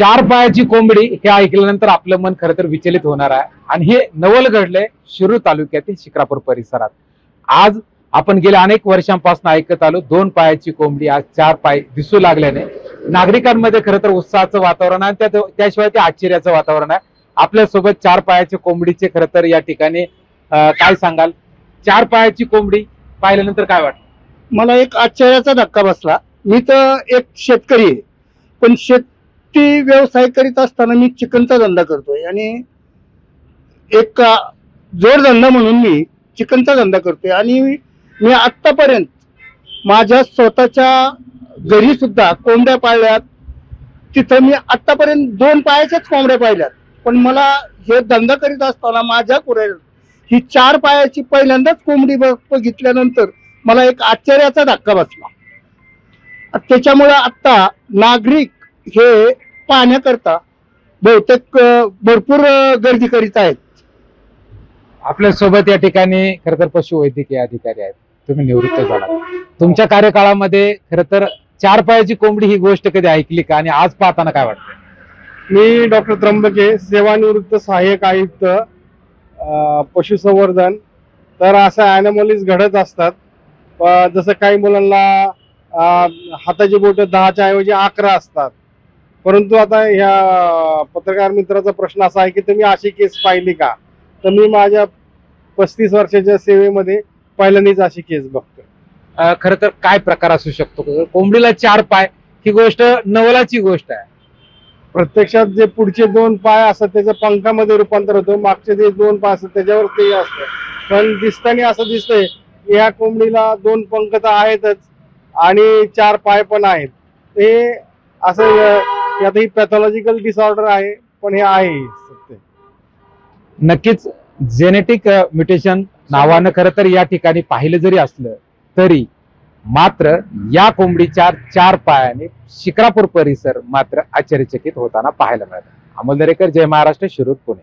चार पायाची कोंबडी हे ऐकल्यानंतर आपलं मन खरं तर विचलित होणार आहे आणि हे नवल घडलंय शिरूर तालुक्यातील शिक्रापूर परिसरात। आज आपण गेल्या अनेक वर्षांपासून ऐकत आलो दोन पायाची कोंबडी आज चार पाय दिसू लागल्याने नागरिकांमध्ये खरं तर उत्साहाचं वातावरण आहे, त्याशिवाय ते आश्चर्याचं वातावरण आहे। आपल्या सोबत चार पायाच्या कोंबडीचे खरं तर या ठिकाणी काय सांगाल? चार पायाची कोंबडी पाहिल्यानंतर काय वाटतं? मला एक आश्चर्याचा धक्का बसला। मी तर एक शेतकरी आहे, पण शेती व्यवसाय करीत असताना मी चिकनचा धंदा करतोय आणि एक जोडधंदा म्हणून मी चिकनचा धंदा करतोय आणि मी आतापर्यंत माझ्या स्वतःच्या घरी सुद्धा कोंबड्या पाळल्यात। तिथं मी आतापर्यंत दोन पायाच्याच कोंबड्या पाळल्यात, पण मला हे धंदा करीत असताना माझ्या कुऱ्हाडीत ही चार पायाची पहिल्यांदाच कोंबडी बघितल्यानंतर मला एक आश्चर्याचा धक्का बसला। त्याच्यामुळे आता नागरिक हे पाहण्याकरता बहुतेक भरपूर गर्दी करीत आहेत। आपल्या सोबत या ठिकाणी खरं तर पशुवैद्यकीय अधिकारी आहेत, तुम्ही निवृत्त झाला। तुमच्या कार्यकाळामध्ये खरं तर चार पायाची कोंबडी ही गोष्ट कधी ऐकली का आणि आज पाहताना काय वाटतं? मी डॉक्टर त्र्यंबके, सेवानिवृत्त सहाय्यक आयुक्त पशुसंवर्धन। तर असं ॲनिमलीज घडत असतात, जसं काही मुलांना हाताची बोट 10च्या ऐवजी 11 असतात। परंतु आता ह्या पत्रकार मित्राचा प्रश्न असा आहे की तुम्ही अशी केस पाहिली का? तर मी माझ्या 35 वर्षाच्या सेवेमध्ये पहिल्यांदाच अशी केस बघतो। खरं तर काय प्रकार असू शकतो? कोंबडीला चार पाय ही गोष्ट नवलाची गोष्ट आहे। प्रत्यक्षात जे पुढचे दोन पाय असतात त्याचं पंखामध्ये रूपांतर होतं, मागचे जे दोन पाय असतात त्याच्यावर ते असतं। पण दिसताना असं दिसतंय या कोंबडीला दोन पंख तर आहेतच आणि चार पाय पण आहेत। हे असं आता ही पॅथॉलॉजिकल डिसऑर्डर आहे, पण हे आहे सत्य। नक्कीच जेनेटिक म्युटेशन नावानं खरं तर या ठिकाणी पाहिलं जरी असलं तरी मात्र या कोंबडीच्या चार पायाने शिक्रापूर परिसर मात्र आश्चर्यचकित होताना पाहायला मिळाला। अमोल दरेकर, जय महाराष्ट्र, शिरूर, पुणे।